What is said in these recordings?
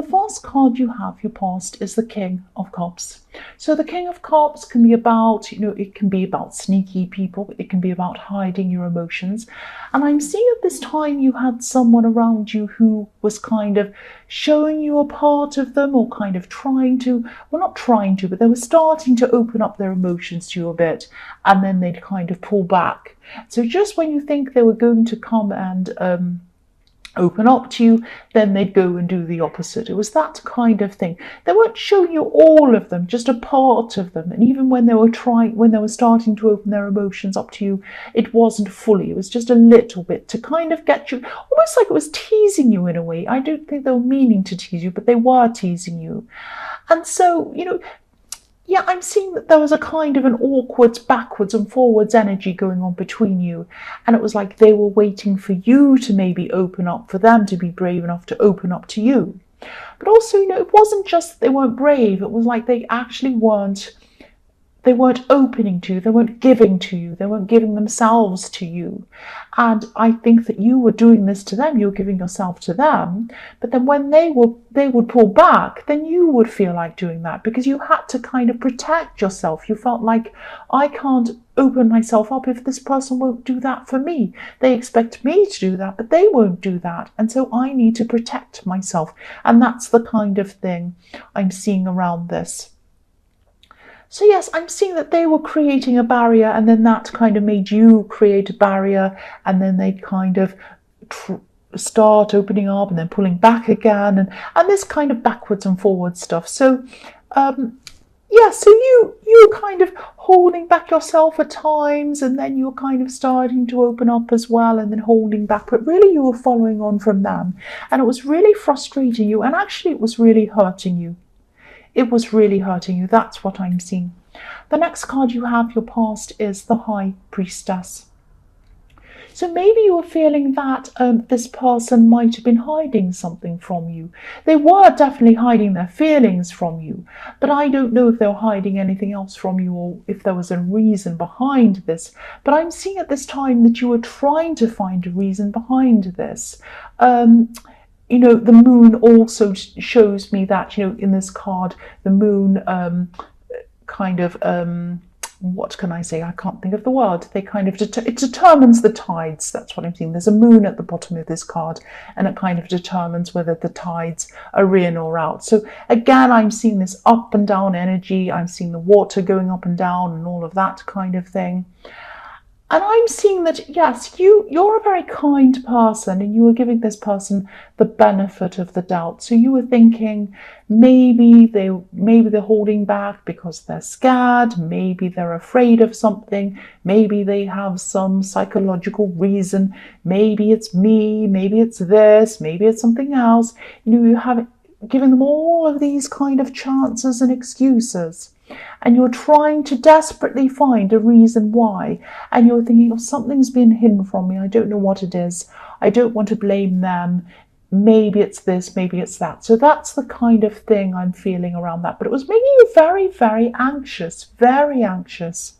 The first card you have, your past, is the King of Cups. So the King of Cups can be about, it can be about sneaky people. It can be about hiding your emotions. And I'm seeing at this time you had someone around you who was kind of showing you a part of them, or kind of trying to, well, not trying to, but they were starting to open up their emotions to you a bit, and then they'd kind of pull back. So just when you think they were going to come and open up to you, then they'd go and do the opposite. It was that kind of thing. They weren't showing you all of them, just a part of them. And even when they were starting to open their emotions up to you, it wasn't fully. It was just a little bit to kind of get you, almost like it was teasing you in a way. I don't think they were meaning to tease you, but they were teasing you. And so, yeah, I'm seeing that there was a kind of an awkward backwards and forwards energy going on between you. And it was like they were waiting for you to maybe open up, for them to be brave enough to open up to you. But also, it wasn't just that they weren't brave. It was like they actually weren't opening to you, they weren't giving to you, they weren't giving themselves to you. And I think that you were doing this to them, you were giving yourself to them, but then when they would pull back, then you would feel like doing that, because you had to kind of protect yourself. You felt like, I can't open myself up if this person won't do that for me. They expect me to do that, but they won't do that. And so I need to protect myself. And that's the kind of thing I'm seeing around this. So yes, I'm seeing that they were creating a barrier, and then that kind of made you create a barrier, and then they kind of start opening up and then pulling back again, and this kind of backwards and forwards stuff. So yeah, so you were kind of holding back yourself at times, and then you were kind of starting to open up as well, and then holding back, but really you were following on from them, and it was really frustrating you, and actually it was really hurting you. It was really hurting you. That's what I'm seeing. The next card you have, your past, is the High Priestess. So maybe you were feeling that this person might have been hiding something from you. They were definitely hiding their feelings from you, but I don't know if they were hiding anything else from you, or if there was a reason behind this. But I'm seeing at this time that you were trying to find a reason behind this. The moon also shows me that, in this card, the moon what can I say? I can't think of the word. They kind of, it determines the tides. That's what I'm seeing. There's a moon at the bottom of this card, and it kind of determines whether the tides are in or out. So again, I'm seeing this up and down energy. I'm seeing the water going up and down and all of that kind of thing. And I'm seeing that, yes, you're a very kind person, and you were giving this person the benefit of the doubt. So you were thinking maybe they're holding back because they're scared, maybe they're afraid of something, maybe they have some psychological reason, maybe it's me, maybe it's this, maybe it's something else. You have given them all of these kind of chances and excuses. And you're trying to desperately find a reason why. And you're thinking, something's been hidden from me. I don't know what it is. I don't want to blame them. Maybe it's this, maybe it's that. So that's the kind of thing I'm feeling around that. But it was making you very, very anxious, very anxious.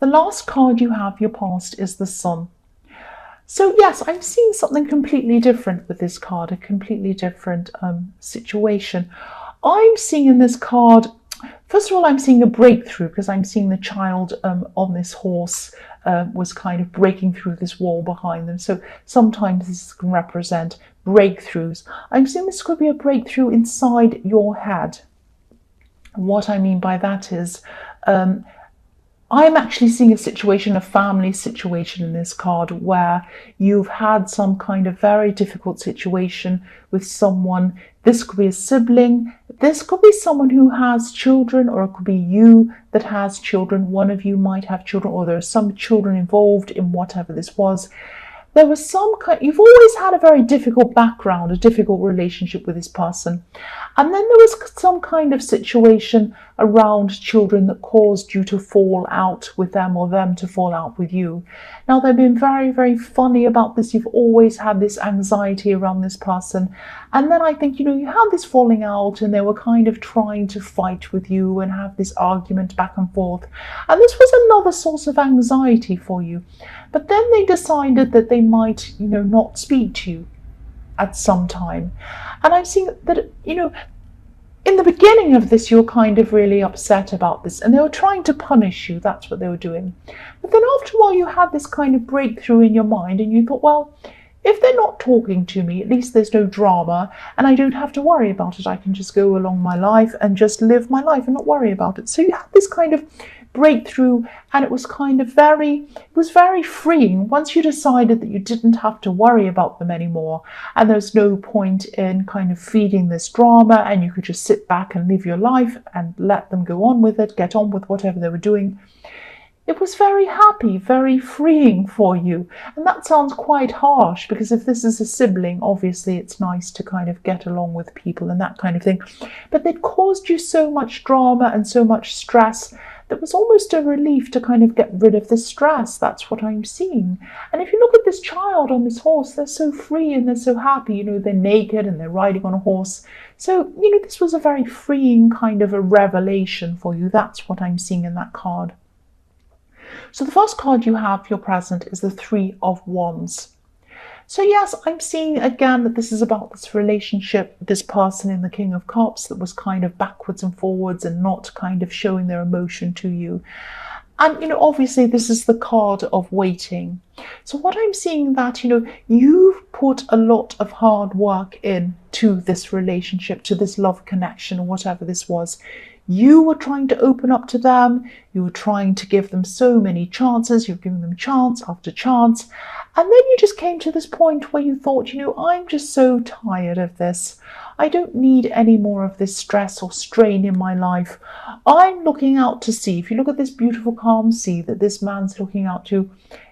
The last card you have, your past, is the Sun. So yes, I'm seeing something completely different with this card, a completely different situation. I'm seeing in this card, first of all, I'm seeing a breakthrough, because I'm seeing the child on this horse was kind of breaking through this wall behind them. So sometimes this can represent breakthroughs. I'm seeing this could be a breakthrough inside your head. And what I mean by that is, I'm actually seeing a situation, a family situation in this card, where you've had some kind of very difficult situation with someone. This could be a sibling, this could be someone who has children, or it could be you that has children. One of you might have children, or there are some children involved in whatever this was. There was some kind, you've always had a very difficult background, a difficult relationship with this person. And then there was some kind of situation around children that caused you to fall out with them, or them to fall out with you. Now, they've been very, very funny about this. You've always had this anxiety around this person. And then I think, you had this falling out, and they were kind of trying to fight with you and have this argument back and forth. And this was another source of anxiety for you. But then they decided that they might, not speak to you. at some time. And I'm seeing that, in the beginning of this, you were kind of really upset about this, and they were trying to punish you. That's what they were doing. But then after a while, you had this kind of breakthrough in your mind, and you thought, well, if they're not talking to me, at least there's no drama, and I don't have to worry about it. I can just go along my life and just live my life and not worry about it. So you had this kind of breakthrough, and it was very freeing once you decided that you didn't have to worry about them anymore, and there's no point in kind of feeding this drama, and you could just sit back and live your life and let them go on with it, get on with whatever they were doing. It was very happy, very freeing for you. And that sounds quite harsh, because if this is a sibling, obviously it's nice to kind of get along with people and that kind of thing. But they'd caused you so much drama and so much stress that was almost a relief to kind of get rid of the stress. That's what I'm seeing. And if you look at this child on this horse, they're so free and they're so happy. They're naked and they're riding on a horse. So, this was a very freeing kind of a revelation for you. That's what I'm seeing in that card. So the first card you have for your present is the Three of Wands. So yes, I'm seeing again that this is about this relationship, this person in the King of Cups that was kind of backwards and forwards and not kind of showing their emotion to you. And, obviously this is the card of waiting. So what I'm seeing that, you've put a lot of hard work into this relationship, to this love connection, or whatever this was. You were trying to open up to them. You were trying to give them so many chances. You've given them chance after chance. And then you just came to this point where you thought, I'm just so tired of this. I don't need any more of this stress or strain in my life. I'm looking out to sea. If you look at this beautiful calm sea that this man's looking out to,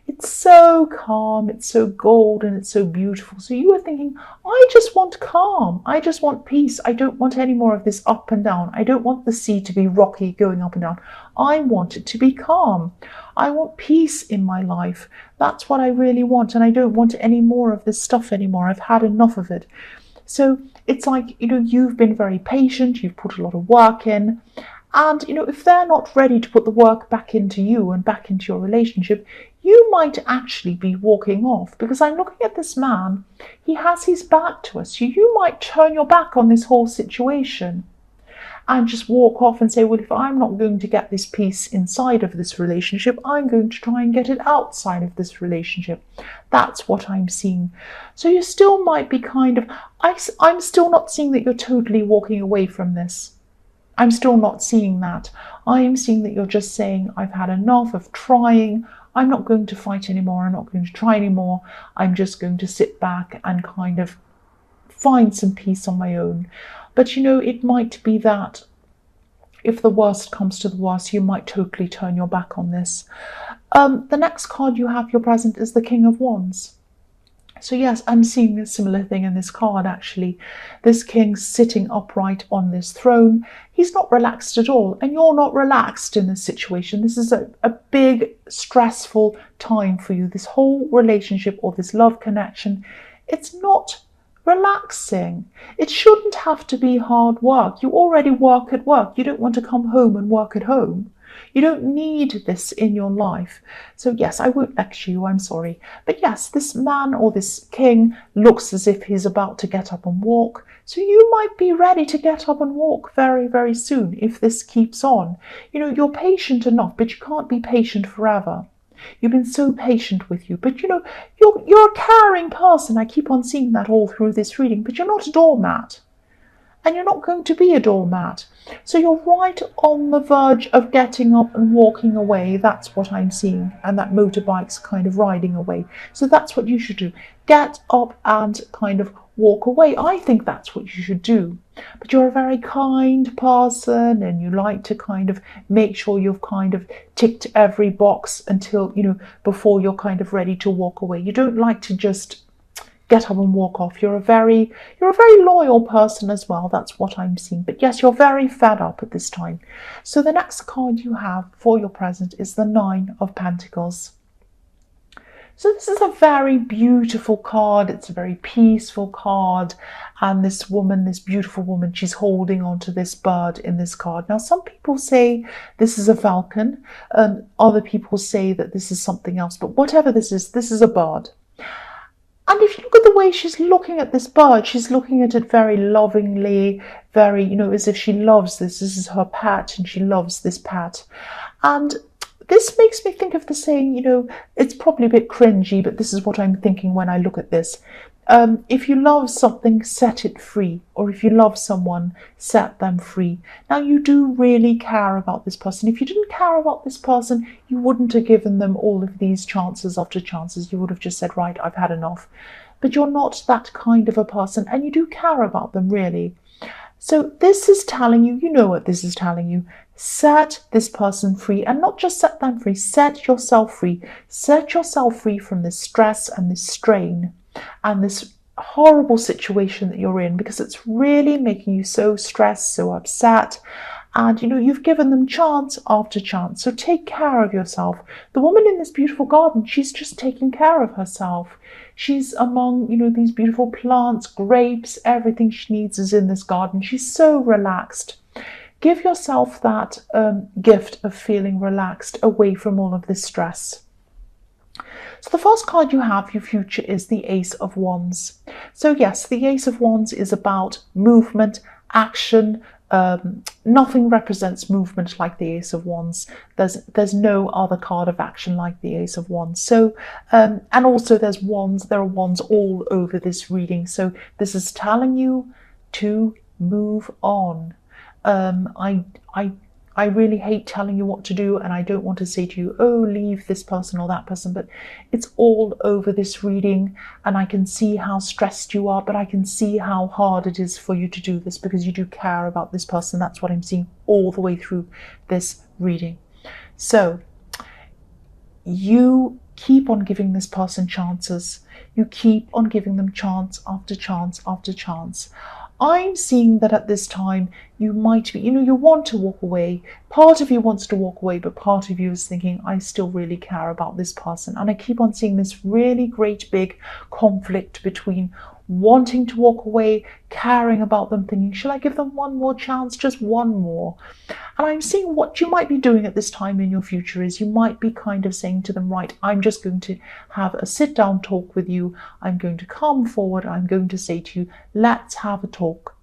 it's so calm, it's so golden, it's so beautiful. So you were thinking, I just want calm. I just want peace. I don't want any more of this up and down. I don't want the sea to be rocky, going up and down. I want it to be calm. I want peace in my life. That's what I really want. And I don't want any more of this stuff anymore. I've had enough of it. So it's like, you've been very patient. You've put a lot of work in. And, if they're not ready to put the work back into you and back into your relationship, you might actually be walking off, because I'm looking at this man. He has his back to us. So you might turn your back on this whole situation and just walk off and say, well, if I'm not going to get this peace inside of this relationship, I'm going to try and get it outside of this relationship. That's what I'm seeing. So you still might be kind of, I'm still not seeing that you're totally walking away from this. I'm still not seeing that. I am seeing that you're just saying, I've had enough of trying. I'm not going to fight anymore. I'm not going to try anymore. I'm just going to sit back and kind of find some peace on my own. But, it might be that if the worst comes to the worst, you might totally turn your back on this. The next card you have, your present, is the King of Wands. So yes, I'm seeing a similar thing in this card, actually. This king sitting upright on this throne. He's not relaxed at all, and you're not relaxed in this situation. This is a big, stressful time for you. This whole relationship or this love connection, it's not relaxing. It shouldn't have to be hard work. You already work at work. You don't want to come home and work at home. You don't need this in your life. So yes, I won't lecture you, I'm sorry. But yes, this man or this king looks as if he's about to get up and walk. So you might be ready to get up and walk very, very soon if this keeps on. You're patient enough, but you can't be patient forever. You've been so patient with you. But you're a caring person. I keep on seeing that all through this reading. But you're not a doormat. And you're not going to be a doormat. So you're right on the verge of getting up and walking away. That's what I'm seeing. And that motorbike's kind of riding away. So that's what you should do. Get up and kind of walk away. I think that's what you should do. But you're a very kind person, and you like to kind of make sure you've kind of ticked every box until, before you're kind of ready to walk away. You don't like to just get up and walk off. You're a very loyal person as well. That's what I'm seeing. But yes, you're very fed up at this time. So the next card you have for your present is the Nine of Pentacles. So this is a very beautiful card. It's a very peaceful card. And this woman, this beautiful woman, she's holding on to this bird in this card. Now, some people say this is a falcon. Other people say that this is something else. But whatever this is a bird. And if you look at the way she's looking at this bird, she's looking at it very lovingly, very, as if she loves this. This is her pet and she loves this pet. And this makes me think of the saying, it's probably a bit cringy, but this is what I'm thinking when I look at this. If you love something, set it free. Or if you love someone, set them free. Now, you do really care about this person. If you didn't care about this person, you wouldn't have given them all of these chances after chances. You would have just said, right, I've had enough. But you're not that kind of a person, and you do care about them, really. So this is telling you, what this is telling you. Set this person free, and not just set them free, set yourself free. Set yourself free from this stress and this strain and this horrible situation that you're in, because it's really making you so stressed, so upset. And, you've given them chance after chance. So take care of yourself. The woman in this beautiful garden, she's just taking care of herself. She's among, these beautiful plants, grapes, everything she needs is in this garden. She's so relaxed. Give yourself that gift of feeling relaxed away from all of this stress. So the first card you have for your future is the Ace of Wands. So yes, the Ace of Wands is about movement, action. Nothing represents movement like the Ace of Wands. There's no other card of action like the Ace of Wands. So, and also there are wands all over this reading. So this is telling you to move on. I really hate telling you what to do, and I don't want to say to you, oh, leave this person or that person, but it's all over this reading, and I can see how stressed you are, but I can see how hard it is for you to do this because you do care about this person. That's what I'm seeing all the way through this reading. So you keep on giving this person chances. You keep on giving them chance after chance after chance. I'm seeing that at this time you might be, you want to walk away. Part of you wants to walk away, but part of you is thinking, I still really care about this person. And I keep on seeing this really great big conflict between wanting to walk away, caring about them, thinking, shall I give them one more chance, just one more? And I'm seeing what you might be doing at this time in your future is you might be kind of saying to them, right, I'm just going to have a sit down talk with you. I'm going to come forward. I'm going to say to you, let's have a talk.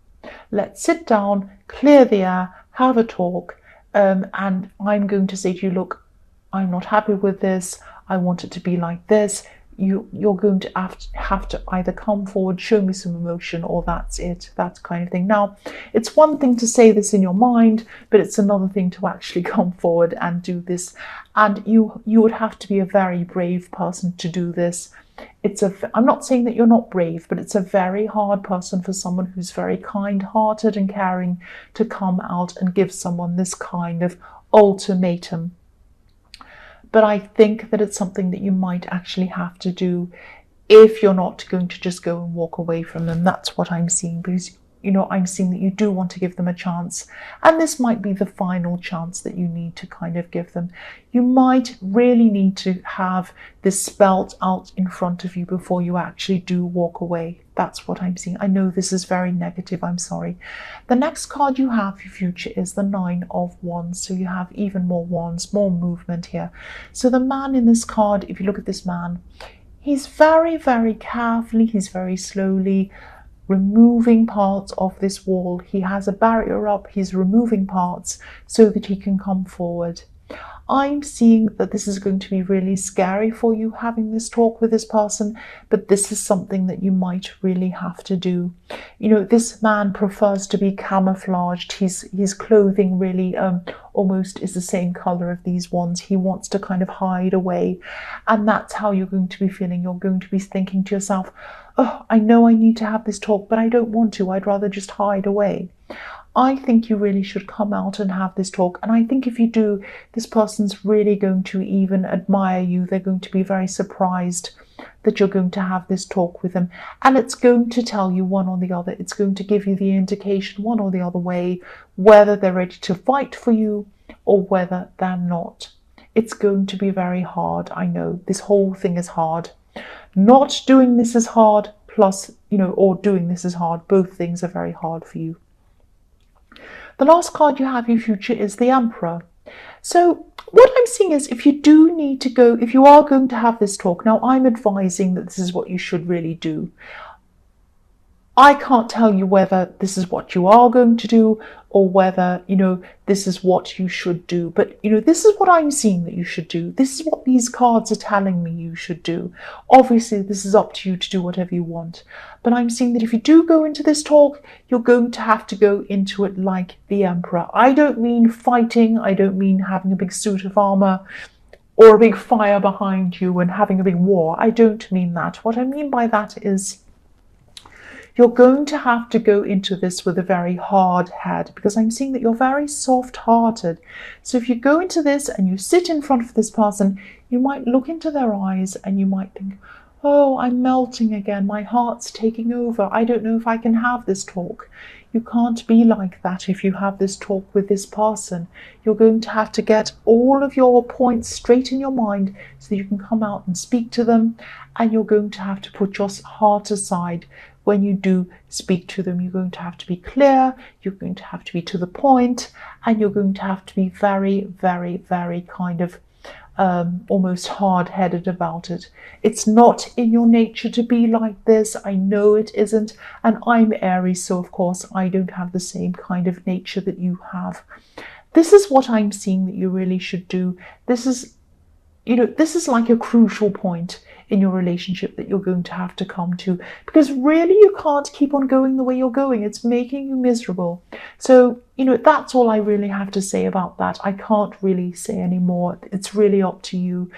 Let's sit down, clear the air, have a talk. And I'm going to say to you, look, I'm not happy with this. I want it to be like this. You're going to have to either come forward, show me some emotion, or that's it, that kind of thing. Now, it's one thing to say this in your mind, but it's another thing to actually come forward and do this. And you would have to be a very brave person to do this. I'm not saying that you're not brave, but it's a very hard person for someone who's very kind-hearted and caring to come out and give someone this kind of ultimatum. But I think that it's something that you might actually have to do if you're not going to just go and walk away from them. That's what I'm seeing, because, I'm seeing that you do want to give them a chance. And this might be the final chance that you need to kind of give them. You might really need to have this spelled out in front of you before you actually do walk away. That's what I'm seeing. I know this is very negative. I'm sorry. The next card you have for your future is the Nine of Wands. So you have even more wands, more movement here. So the man in this card, if you look at this man, he's very, very carefully, he's very slowly removing parts of this wall. He has a barrier up. He's removing parts so that he can come forward. I'm seeing that this is going to be really scary for you having this talk with this person, but this is something that you might really have to do. This man prefers to be camouflaged. His clothing really almost is the same color of these ones. He wants to kind of hide away, and that's how you're going to be feeling. You're going to be thinking to yourself, oh, I know I need to have this talk, but I don't want to. I'd rather just hide away. I think you really should come out and have this talk. And I think if you do, this person's really going to even admire you. They're going to be very surprised that you're going to have this talk with them. And it's going to tell you one or the other. It's going to give you the indication one or the other way, whether they're ready to fight for you or whether they're not. It's going to be very hard. I know this whole thing is hard. Not doing this is hard, plus, or doing this is hard. Both things are very hard for you. The last card you have in your future is the Emperor. So what I'm seeing is if you do need to go, if you are going to have this talk, now I'm advising that this is what you should really do. I can't tell you whether this is what you are going to do or whether, this is what you should do. But, this is what I'm seeing that you should do. This is what these cards are telling me you should do. Obviously, this is up to you to do whatever you want. But I'm seeing that if you do go into this talk, you're going to have to go into it like the Emperor. I don't mean fighting. I don't mean having a big suit of armor or a big fire behind you and having a big war. I don't mean that. What I mean by that is you're going to have to go into this with a very hard head, because I'm seeing that you're very soft-hearted. So if you go into this and you sit in front of this person, you might look into their eyes and you might think, oh, I'm melting again. My heart's taking over. I don't know if I can have this talk. You can't be like that if you have this talk with this person. You're going to have to get all of your points straight in your mind so that you can come out and speak to them, and you're going to have to put your heart aside. When you do speak to them, you're going to have to be clear, you're going to have to be to the point, and you're going to have to be very, very, very kind of almost hard-headed about it. It's not in your nature to be like this. I know it isn't. And I'm Aries, so of course I don't have the same kind of nature that you have. This is what I'm seeing that you really should do. This is like a crucial point in your relationship that you're going to have to come to, because really you can't keep on going the way you're going. It's making you miserable. So, that's all I really have to say about that. I can't really say any more. It's really up to you.